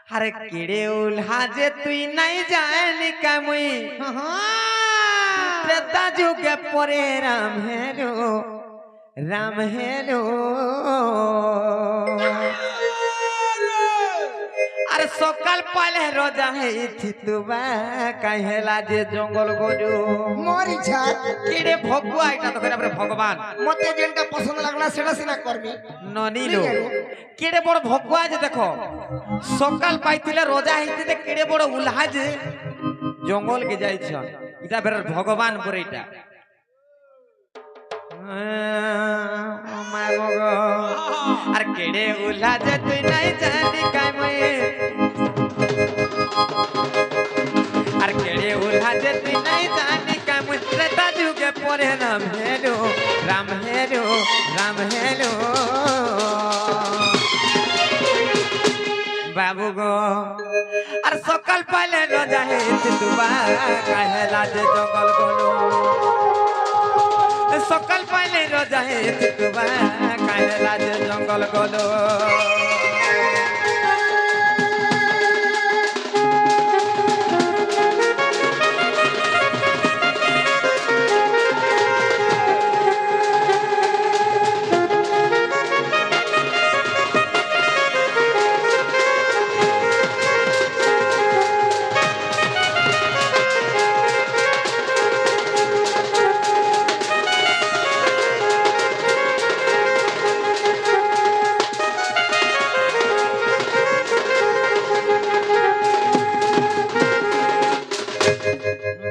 अरे किड़े उल्हा जे तुई नहीं जानी कमुई त्रेता जुगे परे राम हेलो अरे सकाल पहले रोजा है तुबा कहेला जे जंगल गजू मोरी छात किड़े भगवा এটা তো করে ভগবান মতে যেটা পছন্দ লাগলা সেটা সিনা করবি ননিলো কিড়ে বড় ভগবা যে দেখো সকাল পাইতিলে রোজা হইতে কিড়ে বড় উল্হা যে জঙ্গল কে যাইছ এটা বের ভগবান পরে এটা মায় মগ আর কিড়ে উল্হা যে তুই নাই জানি কাই মই আর কিড়ে উল্হা যে তুই নাই জানি কাই মই ত্রেতা যুগে পরে রাম হেলো बाबू गो अरे सकाल पहले रोजा है तुबा कहेला जे जंगल गलो सकाल पहले रोजा है तुबा कहेला जे जंगल गलो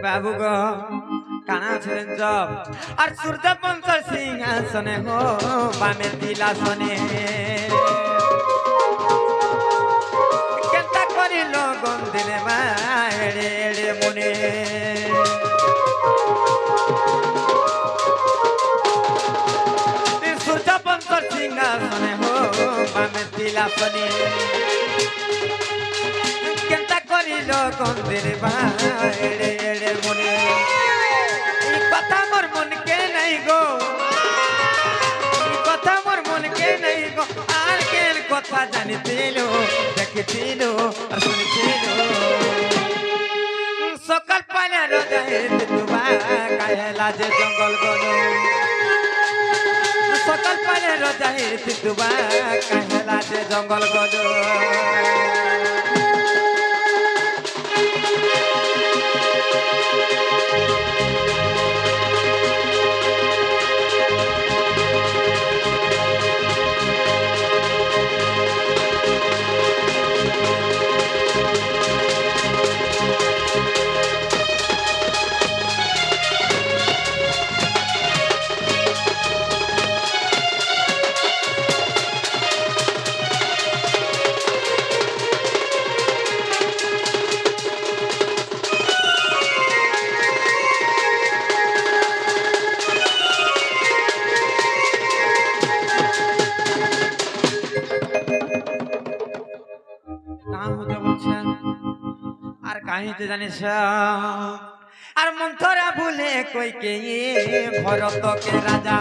बाबू गो काना छेन जब और सूर्य पंचर सिंहासने हो बामे दिला सने केंता करी लगन दिले मा एड़े एड़े मुने सूर्य पंचर सिंहासने हो बामे दिला सने केंता करी लगन दिले मा एड़े एड़े मुने ई कथा मोर मन के नहीं गो ई कथा मोर मन के नहीं गो आर के कथा जानितिलो देखितिलो और सुनितिलो सकाल पाले रोजा है तुबा कहेला जे जंगल गलो सकाल पाले रोजा है तुबा कहेला जे जंगल गलो কাহিতে জানিস আর মন্থরা ভুলে কই কে ভরতকে রাজা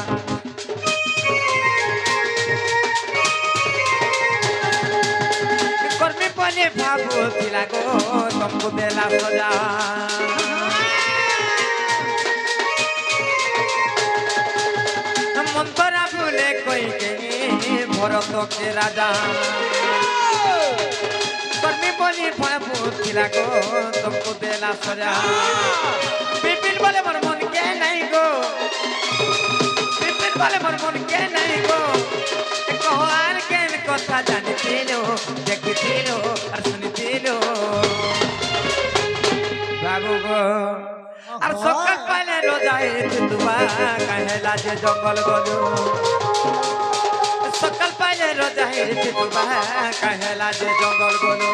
কর্মে পলে ভাবুছিলা গো তম্বু দেলা সজা মন্থরা ভুলে কই কে ভরতকে রাজা कर्मी बोली भाबुथिला गो तुमको देला सजा बिपिन बोले मोर मन के नहीं गो बिपिन बोले मोर मन के नहीं गो कहो आर के कथा जानितिलो देखितिलो और सुनितिलो बाबू गो और सकाल पहले रोजा है तुबा कहेला जे जंगल गलो सकल पहले रोजा है तुबा कहेला जे जंगल गलो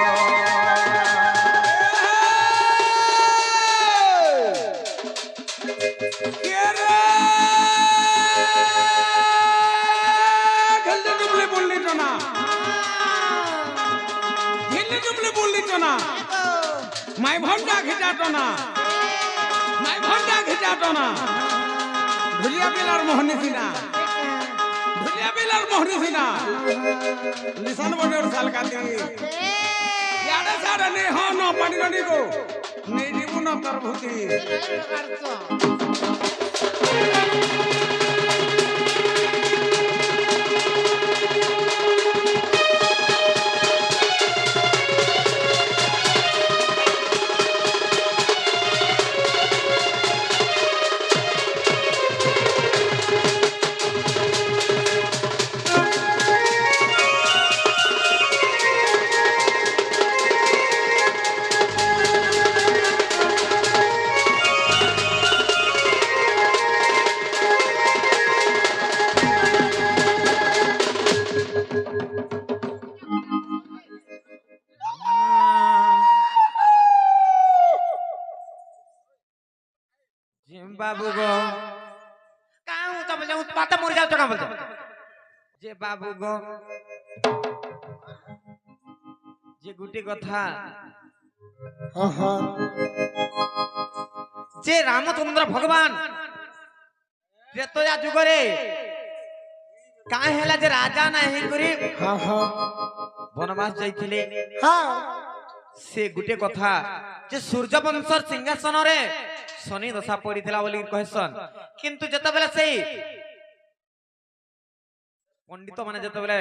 माय भंडा खिचातो ना भुलिया बिलार मोहनी सिना भुलिया बिलार मोहनी सिना निशान बड़े और साल का देंगे या ଆହାର ନେଇ ହଁ ନ ପାଣି ରଣି ଗো ନେଇ ଯିବୁ ନ ତର ଭୂତି बाबू गो काऊ तो बोल पाता मर जाओ तो का बोल जे बाबू गो जे गुटी कथा हाँ हाँ जे रामचंद्र भगवान त्रेतया जुगरे काहे हैला जे राजा नाही करी हाँ हाँ वनवास जाइथिले हाँ से गुटे कथा जे सूर्यवंशर सिंहासन रे शनि दशा पड़ीथिला बोली कहसन किंतु जते बेले सेई पंडित माने जते बेले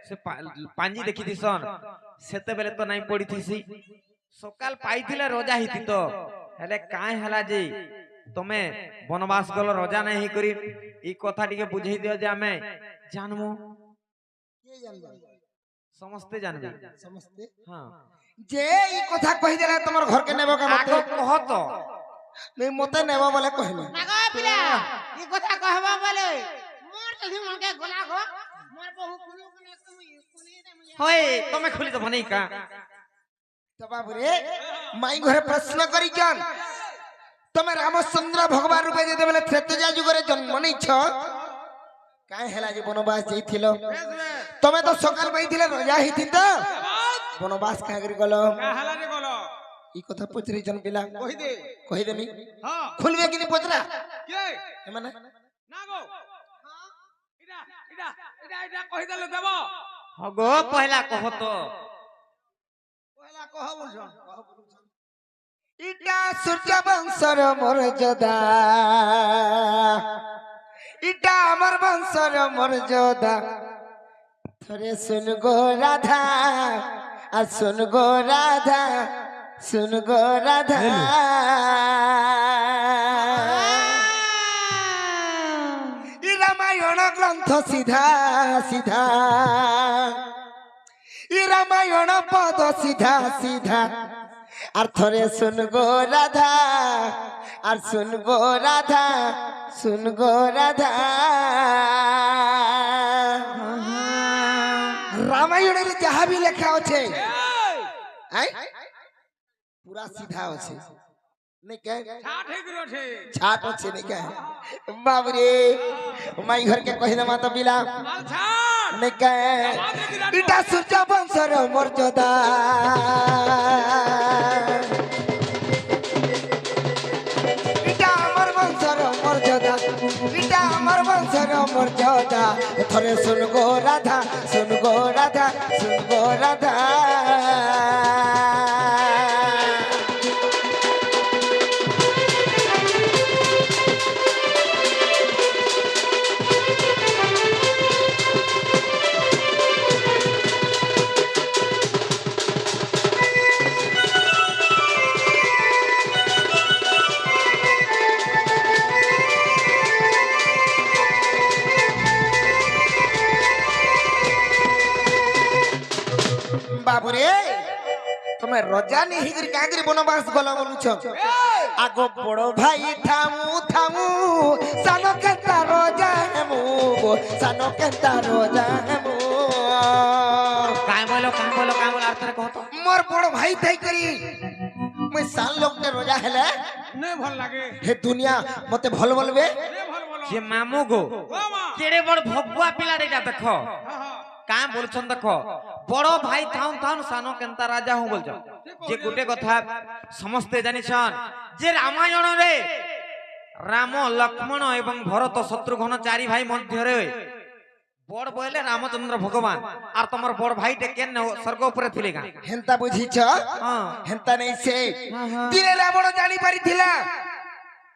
से पांजी देखि दिसन सेते बेले तो नाही पड़ीथिसी सकाल पाइथिले रोजा हिति तो हेले काहे हला जे तमे वनवास गल रोजा नाही करी ई कथा टिके बुझेई दियो जे हमें जानमु समस्ते जानबे समझते हां जे ई कथा कहि देला तमर घर के नेबो का आगो मते कह तो नहीं मते नेबो बोले कहले नागा पिला ई कथा कहबा बोले मोर तही मन के गला गो मोर बहु कुनु कुने कुनी दे मुझे होय तमे खुली तो भनै का तो बाबू रे माई घरे प्रश्न करी जन तमे रामचंद्र भगवान रूपे जे बेले त्रेतया जुगरे जन्म नै छ काहे हैला जे वनवास जइथिलो तमे तो सकाल बैथिले रजा हिथि त वनवास का करी गलो କାହାଲା ରେ ଗଲ ई कथा पचरी जन पिला କହି ଦେ कहि देमी ହଁ खुलबे कि नहीं पचरा କେ ए माने ନା ଗो ଇଟା ଇଟା ଇଟା ଇଟା କହି ଦେଲେ ଦେବ हगो पहला कह तो ପହଲା କହ ବୁଝ इटा सूर्य वंशर मर्यादा इटा अमर वंशर मर्यादा थरे सुन गो राधा आ सुन गो राधा सुन गो राधा ई रामायण ग्रंथ सीधा सीधा ई रामायण पद सीधा सीधा আর থরে শুন গো রাধা আর শুন গো রাধা শুন গো রাধা রামায়ণের যাহা भी লেখা আছে পুরা সিধা আছে नहीं कह ઠાઠ હે ગરોઠે छाट আছে नहीं कह बाबरे माई घर के कहि दमा तो बिला માલ છાડ नहीं कह इटा सूर्य वंशर मर्यादा इटा अमर वंशर मर्यादा इटा अमर वंशर मर्यादा थरे सुन गो राधा सुन गो राधा सुन गो राधा बाबूरे तुम रजा नहीं हिगरी कागरी बनवास गला बोलुछ आगो बड़ो भाई थामू थामू सानो केता रजा हेमू सानो केता रजा हेमू काय बोलो आरतरे कह तो मोर बड़ो भाई थाई करी मैं साल लोग ने रजा हेले ନେ ଭଲ ଲାଗେ हे दुनिया मते भल बोलबे ନେ ଭଲ ଭଲ जे मामू गो ও মা केड़े बड़ भगवा पिला डेटा देखो ହଁ ହଁ का बोलछन देखो बड़ो भाई थाउन थाउन सानो केनता राजा हूं बोलछ जे गुटे कथा समस्ते जानिछन जे रामायण रे राम लक्ष्मण एवं भरत शत्रुघ्न चारि भाई मध्य रे বড় বইলে রামচন্দ্র ভগবান আর তোমার বড় ভাইটা কেন স্বর্গ উপরে থিলে গা হেন্তা বুঝিছ হ্যাঁ হেন্তা নেই সে হ্যাঁ। দিনে রাবণ জানি পারিଥିଲା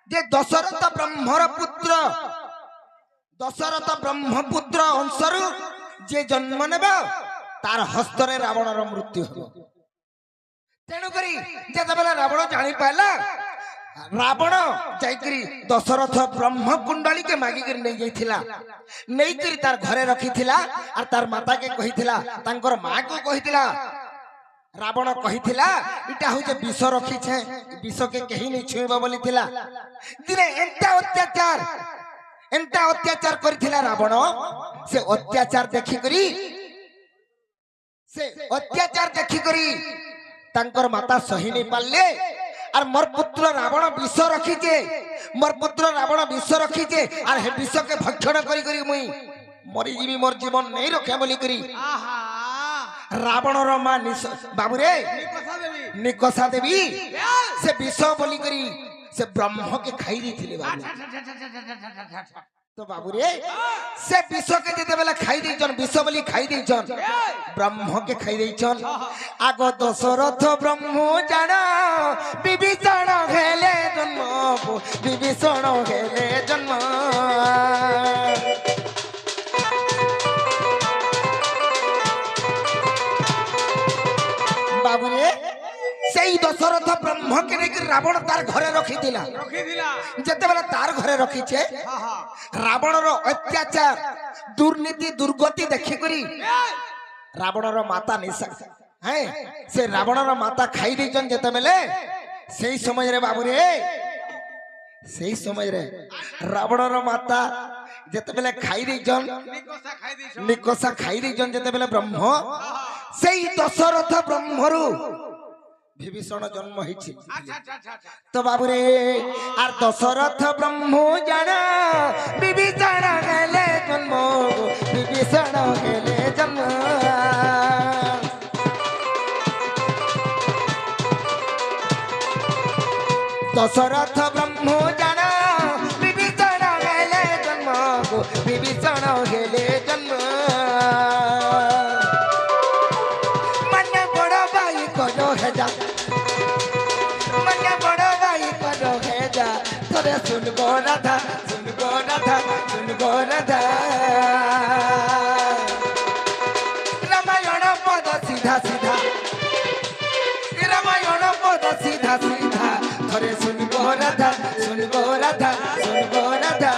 যে দশরথ ব্রহ্মর পুত্র দশরথ ব্রহ্মপুত্র অংশରୁ যে জন্ম নেব তার হস্তরে রাবণর মৃত্যু হব তেণু করি যেତେବେଳେ রাবণ জানি পাইলা রাবণ যাইকরি দশরথ ব্রহ্ম কুণ্ডলীকে মাগিকরি নেই যাইছিলা নেইকরি তার ঘরে রখিছিলা আর তার মাতাকে কহিছিলা তাঙ্কর মাকে কহিছিলা রাবণ কহিছিলা এটা হচ্ছে বিষ রখিছে বিষকে কেহি নেই ছুঁইব বলিছিলা দিনে এন্টা অত্যাচার করিছিলা রাবণ সে অত্যাচার ଦେଖିକରି ତାଙ୍କର ମାତା ସହି ନେଇ ପାରିଲେ আর মোর পুত্র রাবণ বিষ রখিছে মোর পুত্র রাবণ বিষ রখিছে আর হে বিষকে ভক্ষণ করি করি মুই মরি যাবি মোর জীবন নেই রক্ষা বলি করি আহা রাবণর মা বাবুরে কথা দেবি নিকষা দেবী সে বিষ বলি করি সে ব্রহ্মকে খাই দিয়েছিলে বাবু তো বাবুরে সে বিশ্বকে যেতেবেলে খাই দিয়েছন বিষ বলি খাই দিয়েছন ব্রহ্মকে খাই দিয়েছন আগ দশরথ ব্রহ্ম জাণ বিভীষণ হেলে জন্ম বিভীষণ হেলে জন্ম বাবুরে সেই দশরথ ব্রহ্মকে নেই রাবণ তার ঘরে রখিলা রখিদিলা যেতেবেলে তার ঘরে রখিছে আহা রাবণর অত্যাচার দুর্নীতি দুর্গতি দেখিকরি রাবণর মাতা নিশা হ্যাঁ সে রাবণর মাতা খাই দিয়েছেন যেতেবেলে সেই সমୟରେ বাবুরে সেই সমୟରେ রাবণর মাতা যেতেবেলে খাই দিয়েছেন নিকষা খাই দিছ নিকষা খাই দিয়েছেন যেতেবেলে ব্রহ্ম সেই দশরথ ব্রহ্মরু বিভীষণ জন্ম হয়েছে আচ্ছা তো বাবুরে আর দশরথ ব্রহ্ম জাণ বিভীষণ গেলে জন্ম বিভীষণ গেলে জন্ম দশরথ ব্রহ্ম জাণ বিভীষণ গেলে জন্ম বিভীষণ গেলে জন্ম মানে বড় ভাই কলো হেজা মানে বড় ভাই কলো হেজা তোরে শুনবো রাধা শুনবো রাধা শুনবো রাধা রামায়ণ পদ সিধা সিধা রামায়ণ পদ সিধা সিধা তোরে শুনবো রাধা শুনবো রাধা শুনবো রাধা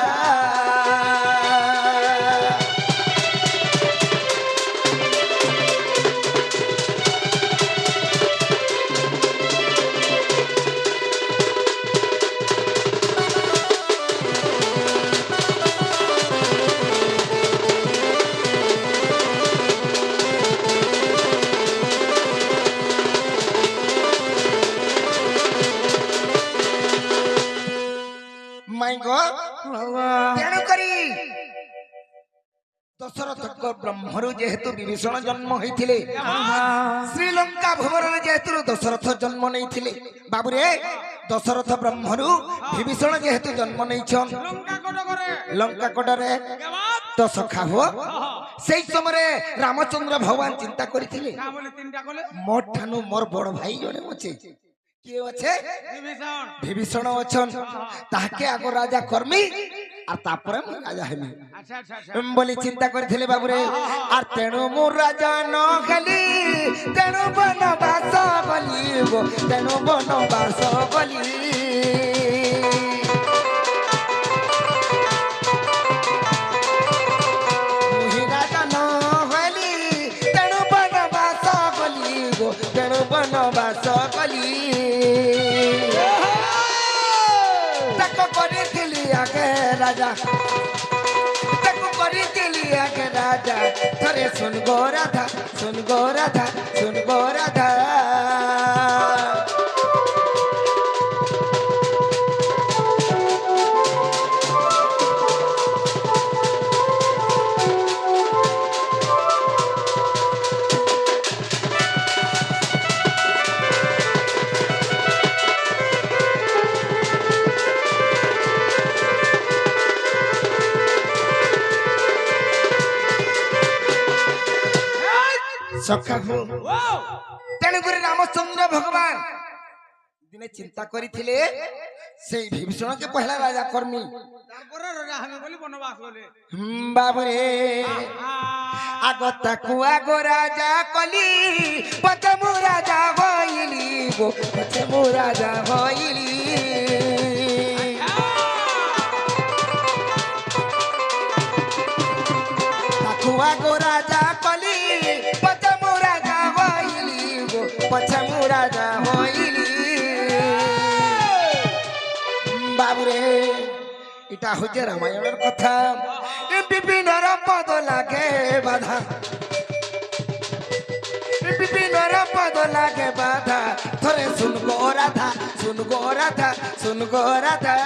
তেণু করি দশরথ ব্রহ্মরু যেহেতু বিভীষণ জন্ম হয়েছিল শ্রীলঙ্কা ভুবনের যেহেতু দশরথ জন্ম নেইছিলে বাবুরে দশরথ ব্রহ্মরু বিভীষণ যেহেতু জন্ম নেইছন লঙ্কা কোড করে লঙ্কা কোডরে কেবাদ তো সখা হো সেই সময় রামচন্দ্র ভগবান চিন্তা করেছিলে কা বলে তিনটা কলে মোর ঠানু মোর বড় ভাই জনে আছে কে আছে বিভীষণ বিভীষণ অছন তাহাকে আগ রাজা কর্মী আর তারপরে মু রাজা হেমি আচ্ছা বলি চিন্তা করেছিলে বাবুরে আর তেণু মু রাজা ন খালি তেণু বনবাস বলি গো তেণু বনবাস বলি মুহি রাজা ন হলি তেণু বনবাস বলি গো তেণু বনবাস বলি তাকে করিଥିଲି আগে রাজা তাকে করিଥିଲି আগে রাজা থরে শুনগো রাধা শুনগো রাধা শুনগো রাধা ସଖା ହୁ ତେଣୁକରି ରାମଚନ୍ଦ୍ର ଭଗବାନ ଦିନେ ଚିନ୍ତା କରିଥିଲେ ସେଇ ବିଭୀଷଣକେ ପହଲା ରାଜା କର୍ମୀ তারপরে রাজা আমি বলি বনবাস গলে বাবুরে আগ তাকু আগ রাজা কলি পছে মু রাজা হইলি গো পছে মু রাজা হইলি তাকু আগ রাজা কলি পছে মু রাজা হইলি গো পছে মু রাজা হইলি বাবুরে এটা হচ্ছে রামায়ণের কথা বিপিনর পদ লাগে বাধা বিপিনর পদ লাগে বাধা থরে শুনগো রাধা শুনগো রাধা শুনগো রাধা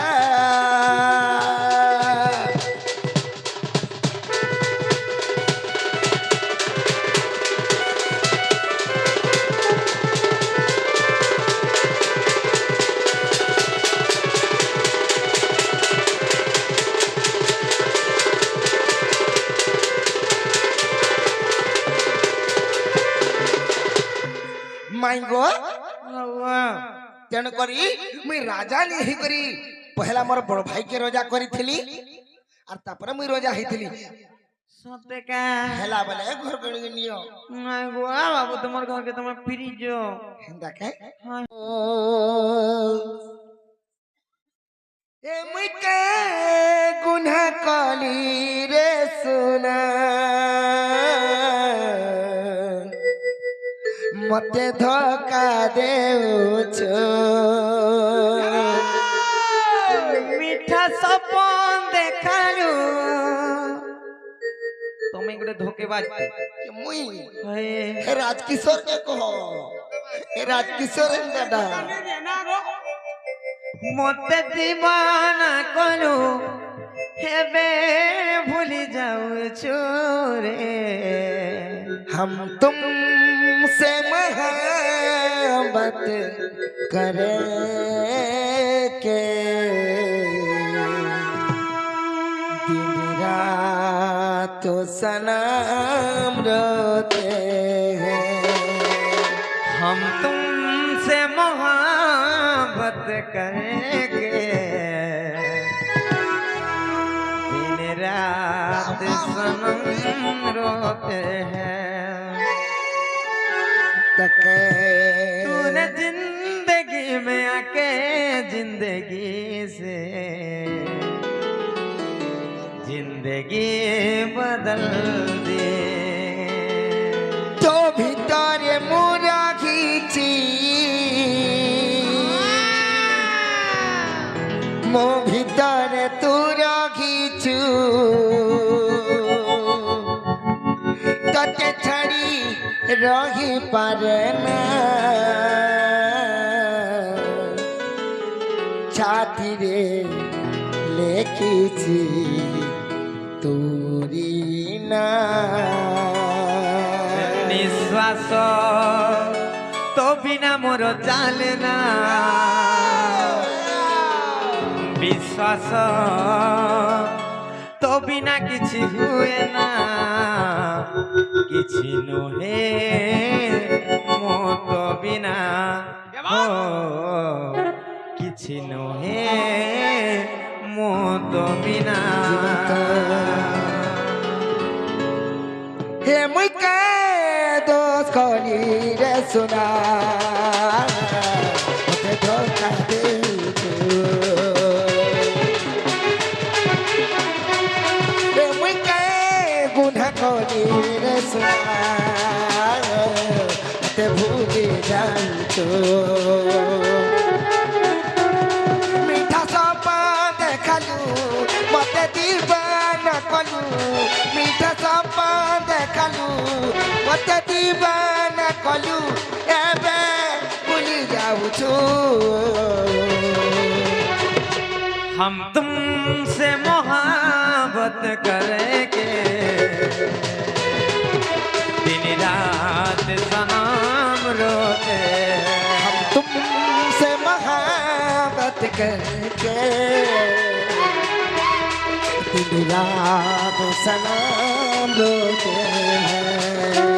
মাইগো তেণু করি মুই রাজা নিহি করি পহলা মোর বড় ভাই কে রোজা করিছিলি আর তারপরে মুই রোজা হইছিলি সতে কা হেলা বলে ঘর গড়ি নিও নাই গো বাবু তোমার ঘরকে তোমার ফিরিজ দেখে এ মুই কে গুনাহ কলি রে সোনা মতে ধোকা দেউছ মিঠা সপন দেখালু তুমি গোটে ধোকেবাজ মুই হয়ে হে রাজকিশোর কে কহ হে রাজকিশোর দাদা না গো মতে দিবানা কলু হেবে ভুলি যাউছু রে हम तुमसे मोहब्बत करेंगे दिन रात सनम रोते हैं हम तुमसे मोहब्बत करेंगे दिन रात सनम रोते हैं तूने जिंदगी में आके जिंदगी से जिंदगी बदल दी तो भीतर मोरा खींची मो भीतर तोरा खींचू तते छड़ी रही पारे ना छाती रे लेखीची तोरी ना निश्वास तो बिना मोर चाले ना विश्वास तो बिना किछि हुए ना किछि नुहे मो तो बिना हो किछि नुहे मो तो बिना हे मुई के दोस्त कोली रे सुना ते धोखा दे हे मुई के गुनाह कोली रे सुना ते भूली जाऊं मीठा सपा देखालू मते दीवाना कलू मीठा सपा देखालू मते दीवाना कलू एबे भूली जाऊछु हम तुमसे मोहब्बत करेंगे दिन रात सनम रोते हम तुमसे मोहब्बत करके दिन रात सलाम रोते हैं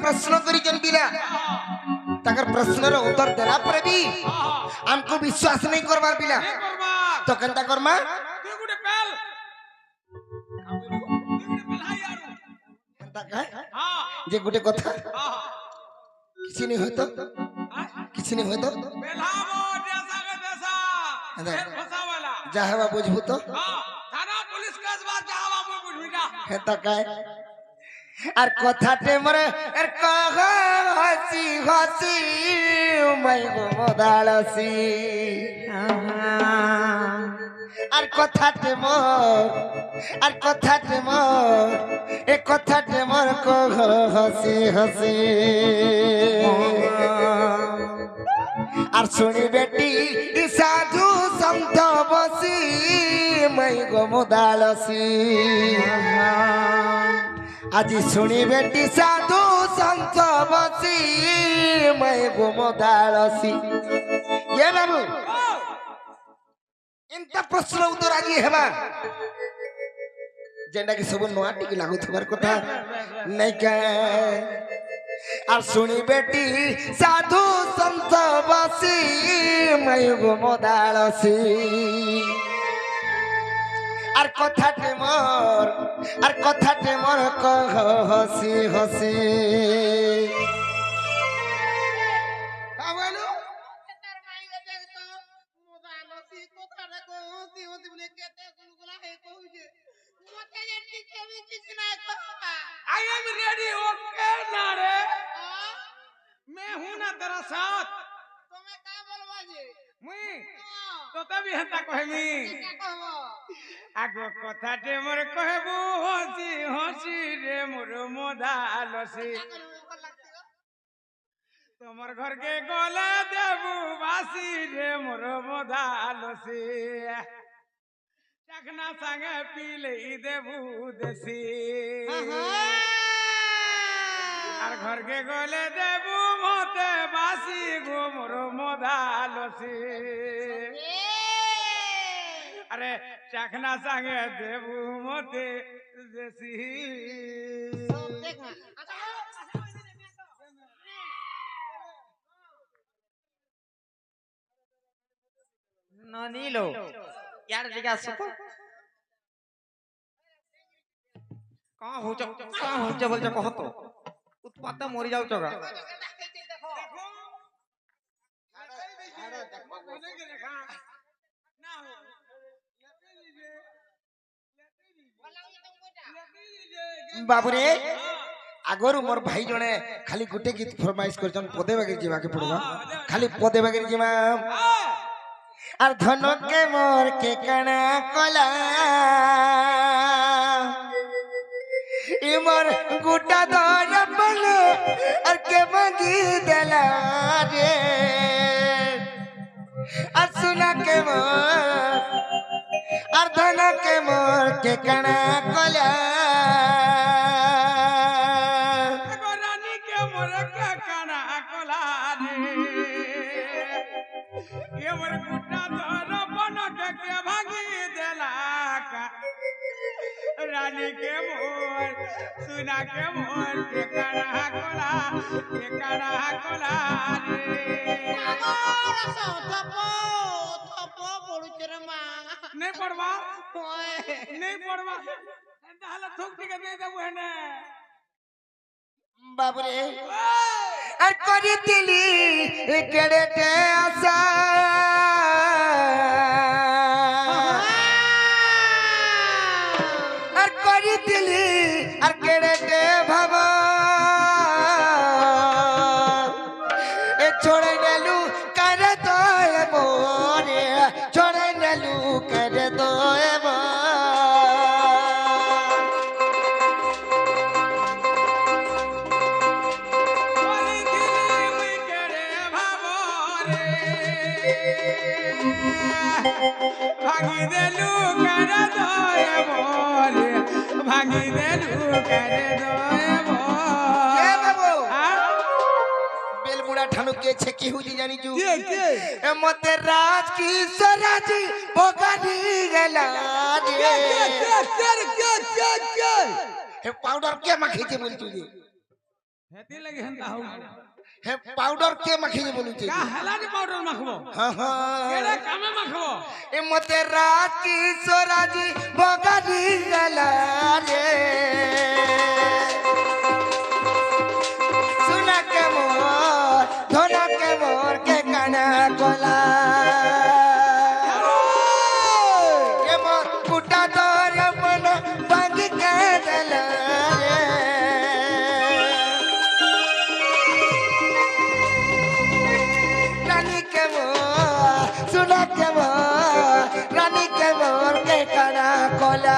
प्रश्न करिजन बिना ताकर प्रश्नर उत्तर देला पर भी हमको विश्वास नहीं करबार बिना नहीं करबा तो केनता करमा तू गुटे पेल तू गुटे पेल हाय यार केनता का हां जे गुटे कथा हां किसी नहीं होतो किसी नहीं होतो बेलावो देसा के देसा फिर फसावाला जाहवा बुझबू तो हां थाना पुलिस केस बात जावा मु बुझबिटा हेता काय আর কথাতে মরে আর কহ হাসি হাসি মাই গো মদালসি আর কথাতে মোর এ কথাতে মোর কহ হাসি হাসি আর শুনি বেটি সাধু সন্ত বসি মাই গো মদালসি আজি শুনি বেটি সাধু সন্ত বসি মই গোমদালসি এ বাবু ইনতা প্রশ্ন উত্তর আজি হেবা যেটা কি সব নোয়া টিকি লাগুথবার কথা নাই কা আর শুনি বেটি সাধু সন্ত বসি মই গোমদালসি আর কথাতে মোর কহ হসি হসি কাবলু তার মাই গতে তো মোদালসি কথা রে কহতি হতি বলে কেতে গুলগুলা হে কইছে মতে যে টিকে বি কিছু না কহবা आई एम रेडी ओके ना रे मैं हूं ना तेरा साथ তুমি কা বলবা যে मुई तो तभी हता कहमी কা কহবো आगो कथाटे मोर कहबू हसी हसी रे मोर मोदालसी তোমার ঘর কে গলে দেবু বাসি রে মোর মোদালসি চাকনা সঙ্গে পিলে দেবু দেশি আর ঘর কে গলে দেবু মতে বাসি গো মোর মোদালসি আরে চাকনা সঙ্গে দেবু মতে দেশি ননিলো ইয়ার দিকে আসো তো কଣ হଉଛ বলছো কহ তো উৎপাত মরি যাଉଛ গা বাবুরে আগরু মোর ভাই জনে খালি গুটে গীত ফরমাইশ করছন পদে বাগে যাবাকে পড়বা খালি পদে বাগে যাবা আর ধনকে মোর কে কানা কলা ইমর গুটা দর বলে আর কে মাগি দেলা রে আর সুনা কে মোর আর ধনকে মোর কে কানা কলা রানী কে মোর কে কানা কলা রে এবার গুটা ধর বনকে কে ভাগি দেলা কা রানী কে মোর সুনা কে মোর কে কানা কলা রে नहीं पड़वा नहीं पड़वा एंता हला थोक टिके दे देबो हेने বাবুরে আর করি দিলি কেড়েতে আসা আর করি দিলি আর কেড়েতে ভাবা এ ছোড়ে নেলু করে দয়ে মোরে ছোড়ে নেলু করে দয়ে बोली दिली मुई करे भाबो रे भागी देलु करे दोए मोरे भागी देलु करे दोए এ বাবু हां বেলমুড়া ঠানু কে ছে কি হুজি জানি জু के এ মতে রাজ কি সরাজি বগানি গেলা রে के হে পাউডার কে মাখিছে বলছু যে हेती लगी हंता हो हे पाउडर के मखी जे बोलू छे का हला जे पाउडर माखबो हां केड़े हां कामे माखबो ए मते राती सोराजी बगारी गला रे सुना के मोर धोना के मोर के काना कोला ए मोर कुटा तोर मन बांग के दला रे रानी के मोर सुना के मोर रानी के मोर के काना कोला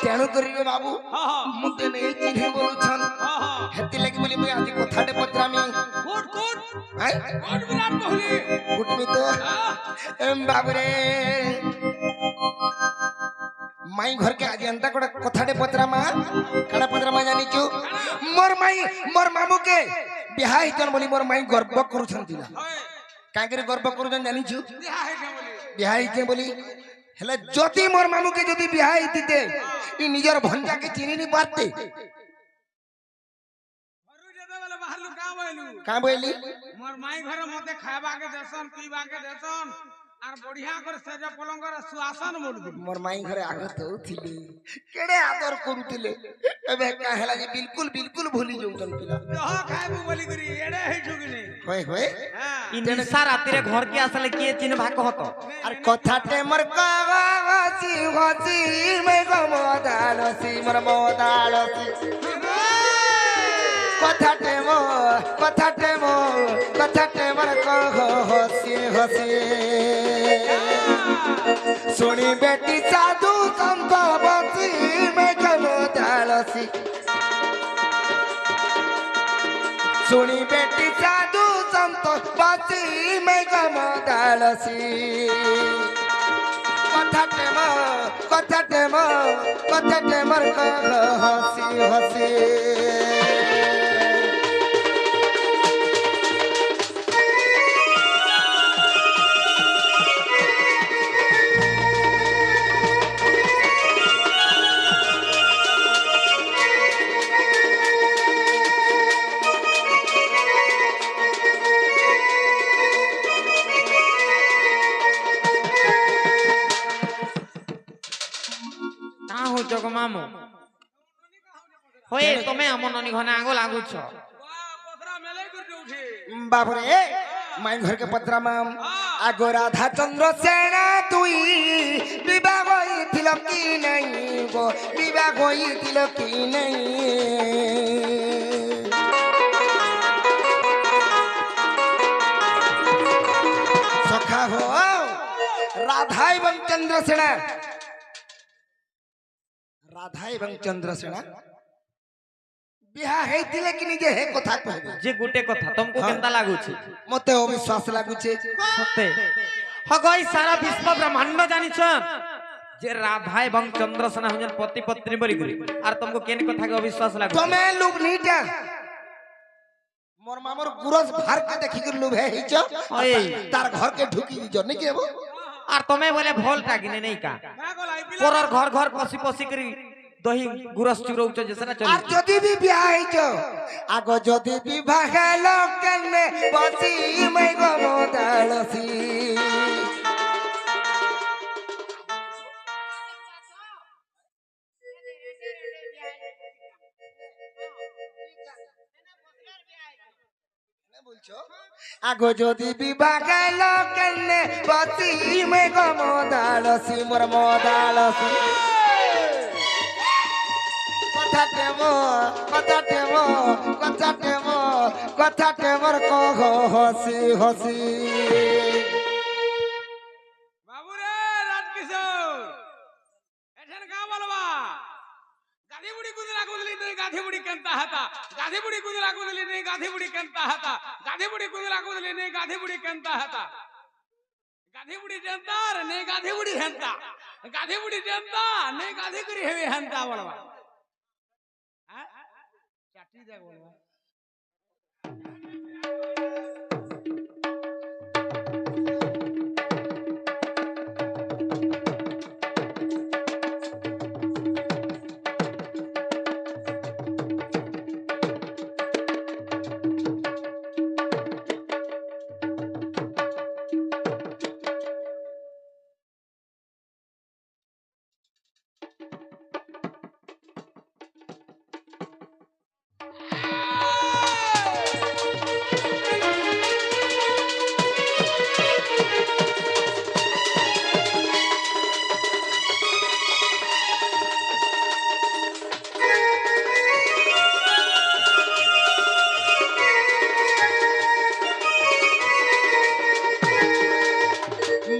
तेणु करी रे बाबू हां हां मुते नहीं चिन्ह बोलुछन हां हां हेती लगी बोली मैं आज कथाटे पत्रामी कोट कोट हाय कोट विराट कोहली उठमी तो एम बाबरे माई घर के आज अंता कोड़ा कथाटे पत्रामा काड़ा पत्रामा जानी छु मोर मामू के बियाह हितन बोली मोर माई गर्व करूछन दिला ओए कागरे गर्व करूछन जानी छु बिहा है के बोली बियाह हिते बोली हेले ज्योति मोर मामू के जदी बियाह हिते ई निजर भंजा के चिनी नहीं पाते घरु जेते वाला बाहर लु का बोलू का बोली मोर माई घर मते खाबा के देसन पीबा के देसन आर बढ़िया कर सेज पलंगर सुआसन मोड़ दे मोर माई घरे आगत होथिले केडे आदर करूथिले एबे काहेला जे बिल्कुल बिल्कुल भूली जाउतन पिला जह खाइबू बोली करी एड़े है ठुकनी होय होय हां इ निशा रातिरे घर के आसले किए चिन्ह कहत अरे कथाटे मोर कावासी हसी मैं गमदालसी मोर मोदालसी कथाटे मोर कह हसी हसी सुनी बेटी साधु संत बसी मैं गमदालसी सुनी बेटी साधु संत बसी मैं गमदालसी कथाटे मोर कह हसी हसी ता हो जग मामू होए तमे हमर ननी घने आगो लागुछ वाह पथरा मेले कर उठी बाबरे माई घर के पत्रा माम आगो राधा चंद्र सेना तुई विवाह होइथिल कि नहीं गो विवाह होइथिल कि नहीं सखा हो राधा एवं चंद्रसेना बिहा हेतिले कि निजे हे कथा कहबे जे गुटे कथा तुमको केनता लागुछ मते अविश्वास लागुचे सत्य हगई सारा विश्व ब्रह्मांड जानिछन जे राधा एवं चंद्रसेना हुजन पति पत्नी बोली करी आर तुमको केन कथा के अविश्वास लागुछ तमे लोग नीटा मोर मामर गुरस भार के देखि के लोग है हिच ओए तार घर के ढुकी दी जने के वो आर तमे बोले भोल टागिने नहीं का का गोलाई पिला पोरर घर घर पसी पसी करी दही गुरस चुरौच जैसे ना আর चली যদি বি বিয়া হইছ আগো যদি বিবাহ লোকনে বসি মই গমদালসি আগো যদি বিবাহ লোকনে বসি মই গমদালসি মোর মদালসি কথাতে মোর কহ হসি হসি बाबू रे राजकिशोर एठन का बोलबा गाधी बुड़ी कुदला कुदली नहीं गाधी बुड़ी केनता हता गाधी बुड़ी कुदला कुदली नहीं गाधी बुड़ी केनता हता गाधी बुड़ी कुदला कुदली नहीं गाधी बुड़ी केनता हता গাধি বুড়ি জেন্তা আর নেই গাধি বুড়ি হেন্তা গাধি বুড়ি জেন্তা নেই গাধি করি হেবে হেন্তা বলবা হ্যাঁ চাটি দেখ বলবা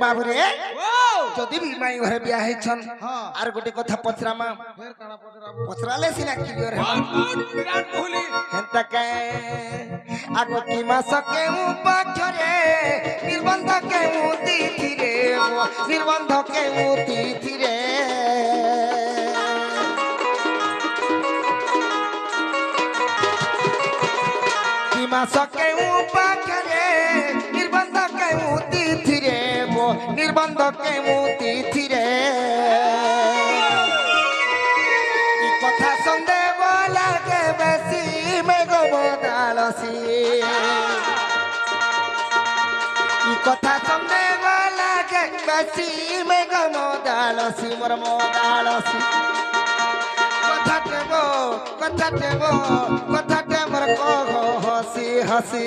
বাবুরে ও যদি ବି ମାଇଁ ଘରେ ବିହା ହେଇଛନ୍ ଆର ଗୋଟେ କଥା ପଚରାମା ফের কানা পচরাবো ପଚରାଲେ ସିନା କ୍ଲିୟର ହେବା বিরাট কোহলি হেন্তা কাଏ আগ কি মাস কেউ পাখরে নির্বন্ধ কেউ তিথিরে নির্বন্ধ কেউ তিথিরে কি মাস কেউ পাখরে নির্বন্ধ কেউ তিথিরে নির্বন্ধ কেউ তিথিরে ই কথা সন্দেহ লাগে বেশি মেঘ বদালসি ই কথা সন্দেহ লাগে বেশি মেঘ বদালসি মোর মদালসি কথাতে মোর কহ হসি হসি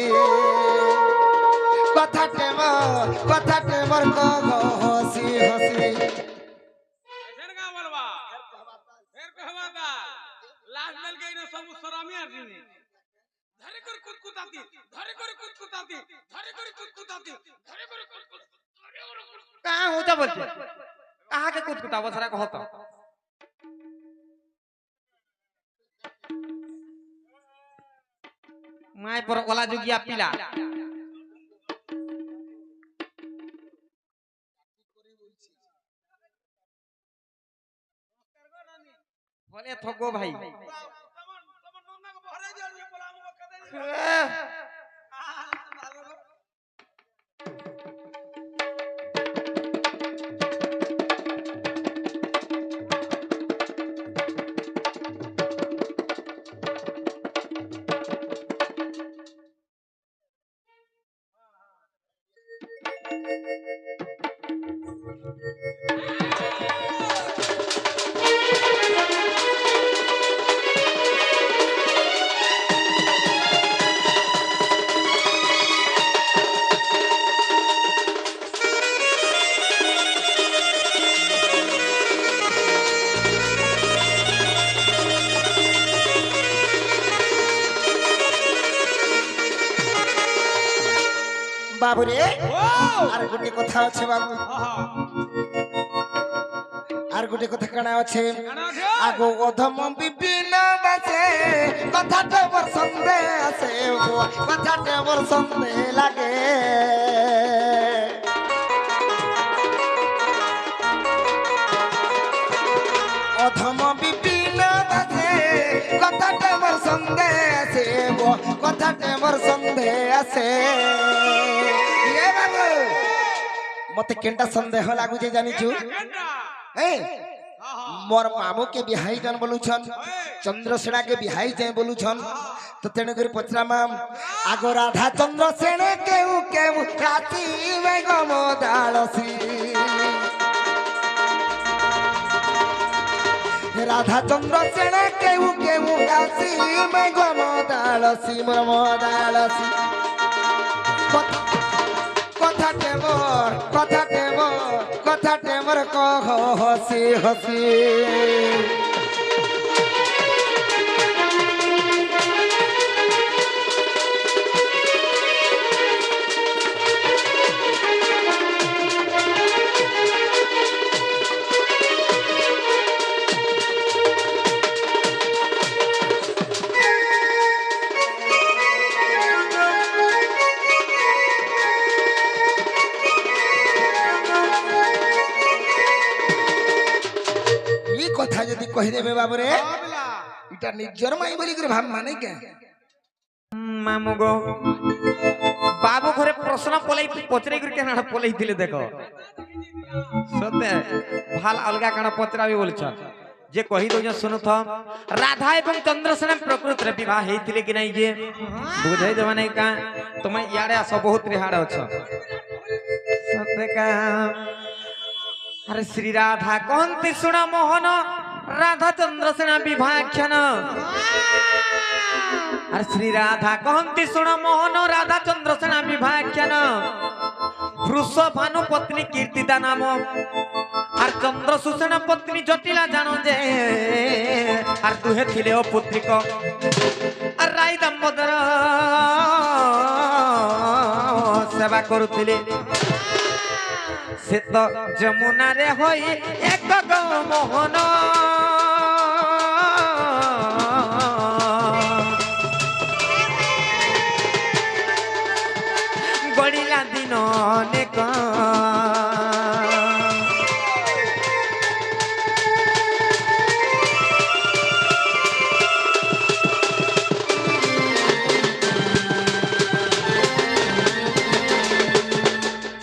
কথাতে মোর কহ হসি হসি ফের কা বলবা ফের কহবা কা লাস্ট বেল গই না সব সরামি আর দিনি ধরে করে কুতকুতাতি ধরে করে কুতকুতাতি ধরে করে কুতকুতাতি ধরে করে कहाँ होता बोलते कहाँ के कुछ कुछ बसरा को होता माय पर ओला जुगिया पीला बोले थगो भाई তোমার নন্না কো ভরে দিও বলা আমগো কদে ভালো গো বাবুরে ও আর গোটে কথা আছে বাবু আর গোটে কথা কানা আছে কানা আছে আগ অধম বিভিন্ন বাসে কথাটা মোর সন্দেহ আছে কথাটা মোর সন্দেহ লাগে অধম বিভিন্ন বাসে কথাটা মোর সন্দেহ আছে কথাটা মোর সন্দেহ আছে এ বাবু মতে কেনটা সন্দেহ লাগুছে জানিছু কেন্দ্রা হ্যাঁ মোর মামু কে বিহাই জান বলুছন চন্দ্রসেনা কে বিহাই যায় বলুছন তো তেণু করে পচরামাম আগ রাধা চন্দ্রসেনা কেউ কেউ রাতি মেঘ মদালসি রাধা চন্দ্রসেনা কেউ কেউ রাতি মেঘ মদালসি মোর মদালসি কথাতে মোর কহ হসি হসি কথা যদি কহিদেবে বাবুরে বাবলা এটা নিজর মাই বলি করে ভাব মানে কে মামু গো বাবু ঘরে প্রশ্ন পচরাই করে কেন পলাই দিলে দেখো সত্যি ভাল অলগা কাণ পচরাবি বলছ যে কহি দউছ শুনু থ রাধা এবং চন্দ্রসেন প্রকৃতিরে বিবাহ হইতিলে কি নাই যে বুঝাই দেবা নাই কা তুমি ইয়াড়ে আস বহুত রিহাড় অছ সত্যি কা আরে শ্রী রাধা কহন্তি শুণ মোহন রাধা চন্দ্রসেন বিভাখ্যান আর শ্রী রাধা কহন্তি শুণ মোহন রাধা চন্দ্রসেন বিভাখ্যান বৃষভানু পত্নী কীর্তিদা নাম আর চন্দ্রসূচন পত্নী জটিলা জানো যে আর দুহে ছিলে ও পুত্রিক আর রাই দামোদর সেবা করুଥିଲେ সে তো যমুনারে হই এক গো মোহন গড়িলা দিন অনেক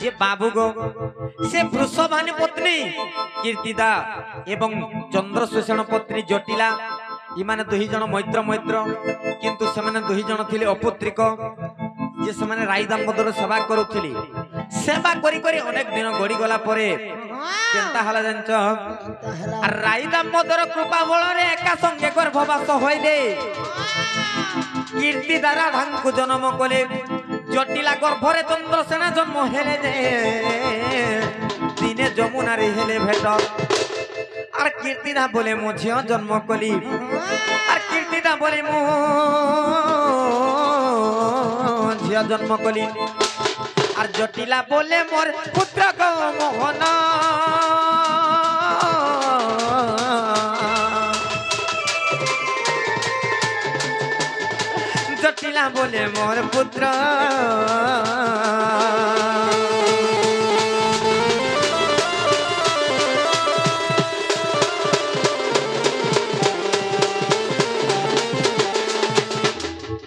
যে বাবু গো সে বৃষভানু পত্নী কীর্তিদা এবং চন্দ্রসূষণ পত্নী জটিলা ইমানে দুই জন মৈত্র মৈত্র কিন্তু সেমানে দুই জন ଥିଲେ অপুত্রিক যে সেমানে রাই দামোদর সেবা করুଥିଲେ সেবা করি করি অনেক দিন গড়ি গলা পরে কেনতা হলা জানছ আর রাই দামোদর কৃপা বଳରେ একা সঙ্গে গর্ভবাস হইলে কীর্তি দ্বারা রাধাଙ୍କୁ জন্ম কলে জটিলা গর্ভরে চন্দ্রসেনা জন্ম হেলে যে দিনে যমুনারে হেলে ভেট আর কীর্তিদা বলে মো ঝিও জন্ম কলি আর কীর্তিদা বলে মো ঝিও জন্ম কলি আর জটিলা বলে মোর পুত্র গো মোহন জটিলা বলে মোর পুত্র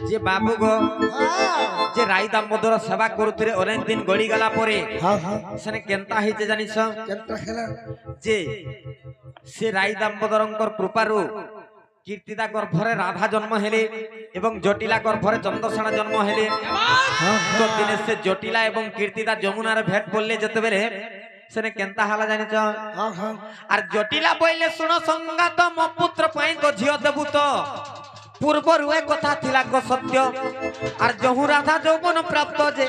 যে বাবু গো যে রাই দামোদর সেবা করুଥିଲେ অনেক দিন গড়ি গলা পরে হ্যাঁ হ্যাঁ সেনে কেনতা হইছে জানিছ কেনটা খেলা যে সে রাই দামোদরঙ্কর কৃপারু কীর্তিদা গর্ভরে রাধা জন্ম হেলে এবং জটিলা গর্ভরে চন্দ্রসেনা জন্ম হেলে তো দিনে সে জটিলা এবং কীর্তিদা যমুনার ভেট বললে যেতে বেলে সেনে কেনতা হালা জানিছ হ্যাঁ হ্যাঁ আর জটিলা বইলে শুণ সংগাত মো পুত্র পাই তো ঝিও দেবু তো পূর্বরু এ কথা থিলা গো সত্য আর যহু রাধা যৌবন প্রাপ্ত যে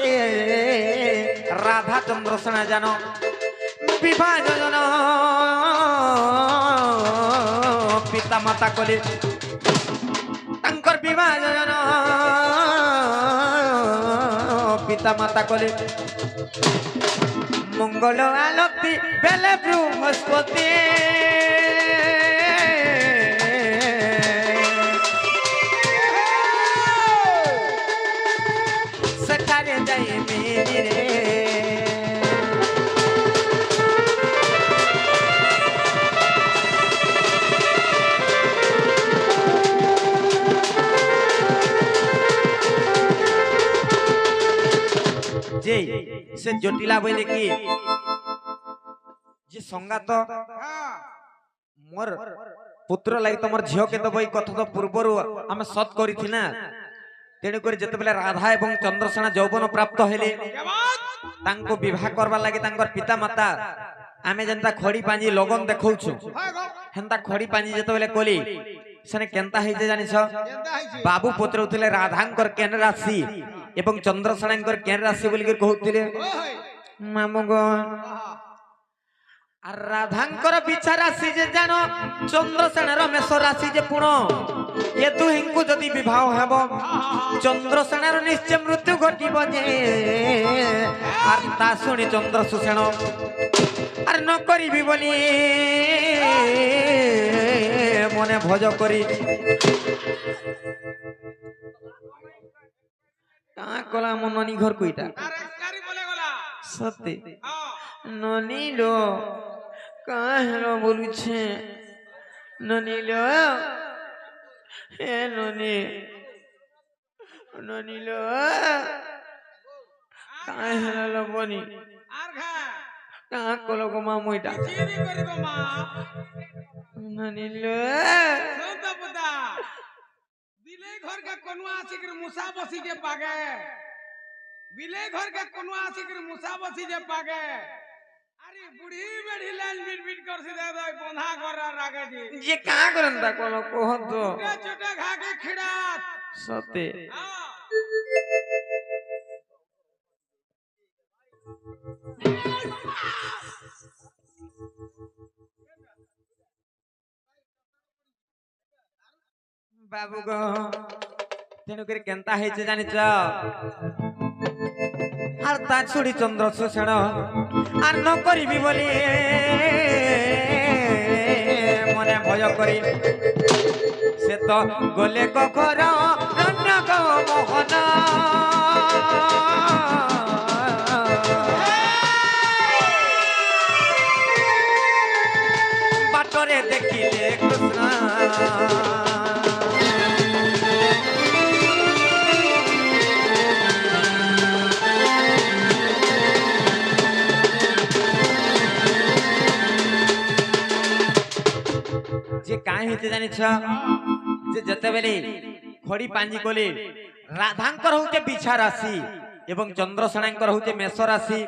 রাধা চন্দ্রসেনা জানো বিবাহ যোজন পিতা মাতা কলে তাঙ্কর বিবাহ যোজন পিতা মাতা কলে মঙ্গল আলতি বেলে বৃহস্পতি সেখানে যাই মেরি রে যে সে জটিলা বইলে কি যে সংগাত মোর পুত্র লাগি তোমার ঝিও কে তো বই কথা তো পূর্বরু আমি সৎ করিছি না তেণু করে যেতেবেলে রাধা এবং চন্দ্রসেনা যৌবন প্রাপ্ত হেলে তাঙ্কু বিবাহ করবার লাগি তাঙ্কর পিতা মাতা আমি যেনতা খড়ি পাঞ্জি লগন দেখাউছু হেনতা খড়ি পাঞ্জি যেতেবেলে কলি সেনে কেনতা হইছে জানিছ বাবু পুত্র উঠলে রাধাঙ্কর কেন রাশি এবং চন্দ্রসেনাঙ্কর কেন রাশি বলি কহুଥିଲେ মামু গো আর রাধাঙ্কর বিচার রাশি যে জানো চন্দ্রসেনার মেষ রাশি যে পুণ এ দুহিঙ্কু যদি বিবাহ হেব চন্দ্রসেনার নিশ্চয় মৃত্যু ঘটিব যে আর তা শুনি চন্দ্রসূষণ আর ন করিবি বলি মনে ভোজ করি কা কলা মন ননি ঘর কইটা সত্যি ননি লো কাহেলো বলুছে ননিল হে ননি ননিল কাই হেলালো বনি আর খা কাহ কলো গো মা মুইটা চিনি করিব মা ননিল সৌত পুতা বিলে ঘর के कोनुआ आसिकर मुसा बसी जे पागे बिले घर के कोनुआ आसिकर मुसा बसी जे पागे अरे बुढ़ी बेढ़ी लाइन बीट बीट कर से दे दो बंधा घर रागे जी যে কা করন্তা কলো কহ তো छोटे छोटे खा के खिड़ात সতে हाँ বাবু গো তেণু করে কেনতা হয়েছে জানিছ আর তা ছুড়ি চন্দ্র শোষণ আর ন করিবি বলি মনে ভয় করি সে তো গলে কখর রণ্য গো মোহন বাটরে দেখিলে কৃষ্ণ যে কাই হইতে জানিছ যে যেতেবেলে খড়ি পাঞ্জি কলে রাধাঙ্কর হউতে বিছা রাশি এবং চন্দ্রসেনাঙ্কর হউতে মেষ রাশি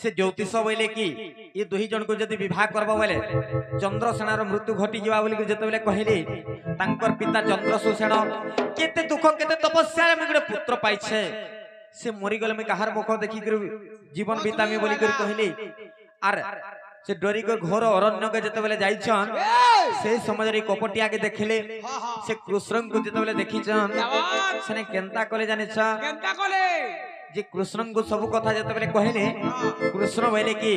সে জ্যোতিষ বইলে কি এ দুই জনকে যদি বিবাহ করব বলে চন্দ্রসেনার মৃত্যু ঘটি যাওয়া বলি যেতেবেলে কহিলে তাঙ্কর পিতা চন্দ্রসূষেণ কেতে দুঃখ কেতে তপস্যা আমি গোটে পুত্র পাইছে সে মরি গলে আমি কাহার মুখ দেখি জীবন বিতামি বলি করে কহিলে আর সে ডরি করে ঘোর অরণ্যকে যেতেবেলে যাইছন সেই সময় কপটিয়াকে দেখিলে সে কৃষ্ণଙ୍କୁ যেতেবেলে দেখিছন সেনে কেনতা কলে জানিছ केंता कोले যে কৃষ্ণଙ୍କୁ ସବୁ কথা যেতেবেলে কহিলে কৃষ্ণ বইলে কি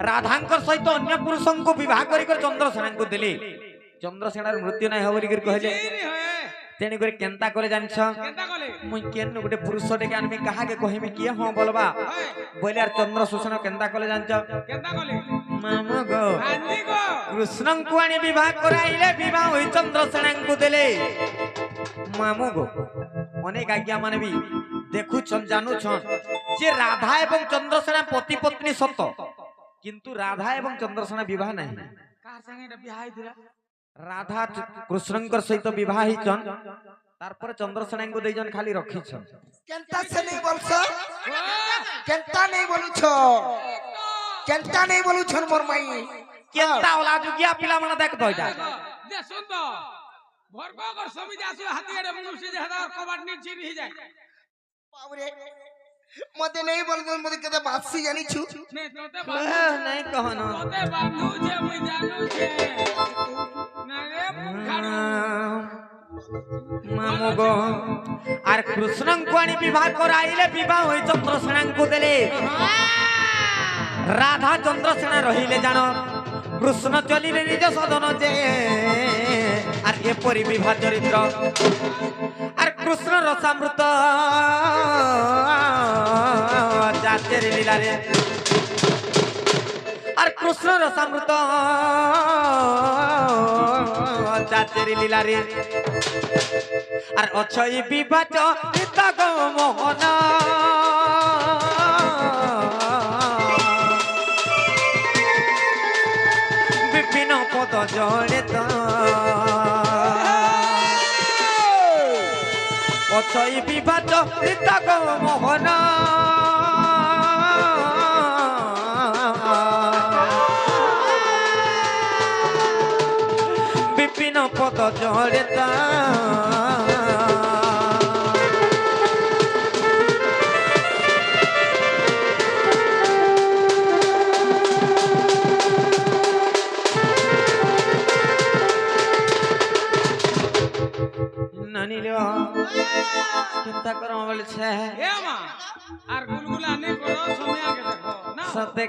রাধাঙ্কর সহিত অন্য পুরুষଙ୍କୁ বিবাহ করি করে চন্দ্রসেনাଙ୍କୁ দেলে চন্দ্রসেনার মৃত্যু নাই হবলি করে কহিলে चीनी होए তেনি করে কেনতা করে জানিছ केंता कोले মুই কেন গোটে পুরুষটাকে আনবি কাহাকে কহিমি কিয়ে হ্যাঁ বলবা होए বইলে আর চন্দ্রসূষণ কেনতা কলে জানিছ केंता कोले মামু গো आंधी को কৃষ্ণଙ୍କୁ আনি বিবাহ করাইলে বিবাহ হই চন্দ্রসেনাଙ୍କୁ দেলে মামু গো অনেক আজ্ঞা মানে বি দেখুছন জানুছন যে রাধা এবং চন্দ্রসেনা পতি পত্নী সত কিন্তু রাধা এবং চন্দ্রসেনা বিবাহ নাই कार संगे रे बियाह दिला রাধা কৃষ্ণঙ্কর সহিত বিবাহ হইছন তারপরে চন্দ্রসেনাଙ୍କୁ দুইজন খালি রখিছন কেনতা সে নেই বলছ কেনতা নেই বলুছ কেনতা নেই বলুছ মোর মাই কেনতা ওলা যুগিয়া পিলা মানে দেখ দইটা दे सुन तो भर को अगर समिति आसु हाथी रे मनुष्य जे हदा कबाट नी चिर ही जाए বাবরে মতে নেই বলছ মতে কেতে বাসি জানিছু ने तोते নাই কহন तोते बांधु छे मुई जानू छे ना रे पुखाड़ू মামু গো আর কৃষ্ণଙ୍କୁ আনি বিবাহ করাইলে বিবাহ হই চন্দ্রসেনাଙ୍କୁ দেলে রাধা চন্দ্রসেনা রহিলে জানো কৃষ্ণ চলিলে নিজ সদন যে আর এপরি বিবাহ চরিত্র আর কৃষ্ণ রসামৃত জাতের লীলারে আর কৃষ্ণ রসামৃত জাতের লীলারে আর অছই বিভাজ গো মোহন বিপিন পদ জড়ে তো অছই বিভাজ গো মোহন বিপিন পদ জড়ে তা নানিল চিন্তা কর বলছে ए मां आर गुलगुला नहीं करो समय आके देखो ना সত্যি